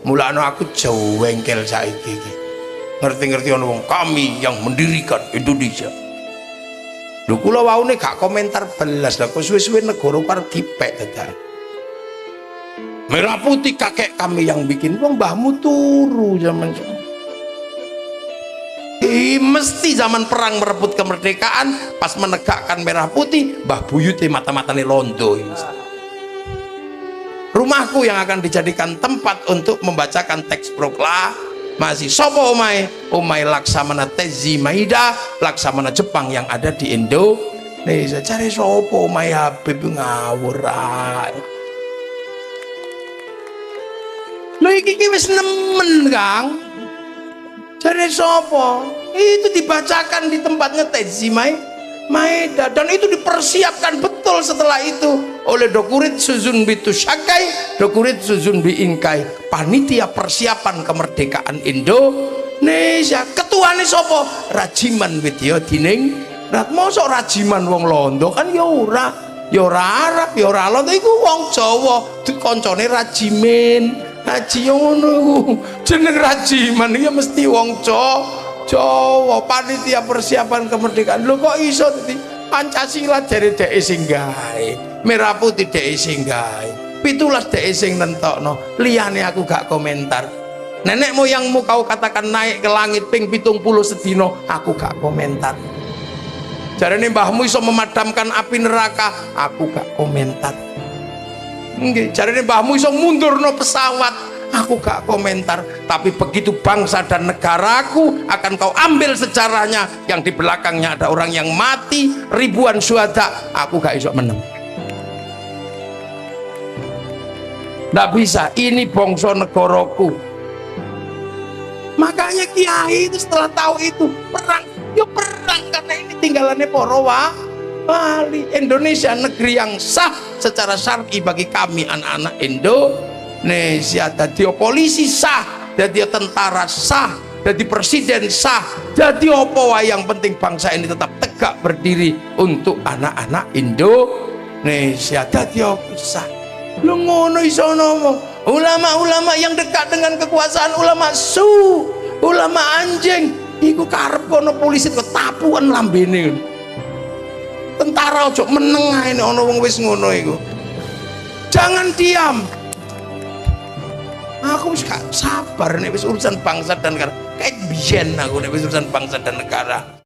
Mulane aku jengkel saiki iki. Ngerti-ngerti ana wong kami yang mendirikan Indonesia. Lho kula waune gak komentar belas lah kok suwe-suwe negara par dipek dadak. Merah putih kakek kami yang bikin, wong mbahmu turu zaman mesti zaman perang merebut kemerdekaan pas menegakkan merah putih Mbah Buyute mata-matane londo. Rumahku yang akan dijadikan tempat untuk membacakan teks proklamasi. Sopo omae Laksamana Tezi Maida, Laksamana Jepang yang ada di Indonesia. Cari sopo omae Habib ngawur ae. Lho iki wis nemen Kang. Cari sopo? Itu dibacakan di tempatnya Tezi Maeda dan itu dipersiapkan betul setelah itu oleh Dokurit Suzun Bitu Sakai, Dokurit Suzun Bi Inkai, panitia persiapan kemerdekaan Indonesia. Ketuane sopo? Rajiman Widya Dining Ratmoso. Rajiman wong Londo kan ya ora Arab, ya ora Londo, iku wong Jawa, koncone Rajimin. Haji yang ngono jeneng Rajiman ya mesti wong Jawa, panitia persiapan kemerdekaan. Lho kok iso dadi Pancasila jare dhek sing gawe, merah putih dhek sing gawe, 17 dhek sing nentokno, liyane aku gak komentar. Nenek moyangmu kau katakan naik ke langit ping 70 sedino, aku gak komentar. Jarene mbahmu iso memadamkan api neraka, aku gak komentar. Nggih, jarene mbahmu iso mundurno pesawat, aku gak komentar. Tapi begitu bangsa dan negaraku akan kau ambil sejarahnya yang di belakangnya ada orang yang mati, ribuan syuhada, aku gak iso meneng. Nggak bisa, ini bangsa negaraku. Makanya kiai itu setelah tahu itu perang, ya perang karena ini tinggalannya para wali. Indonesia negeri yang sah secara syar'i bagi kami anak-anak Indonesia. Jadi polisi sah, jadi tentara sah, jadi presiden sah, jadi apa wae yang penting bangsa ini tetap tegak berdiri untuk anak-anak Indonesia. Jadi apa sah? Lu ngono iso ngomong. Ulama-ulama yang dekat dengan kekuasaan, ulama ulama anjing, iku karep kono polisi ketapuan lambene. Tentara ojo meneng ae nek ana wong wis ngono iku. Jangan diam. Aku wis gak sabar nek wis urusan bangsa dan negara. Kayak biyen aku nek wis urusan bangsa dan negara.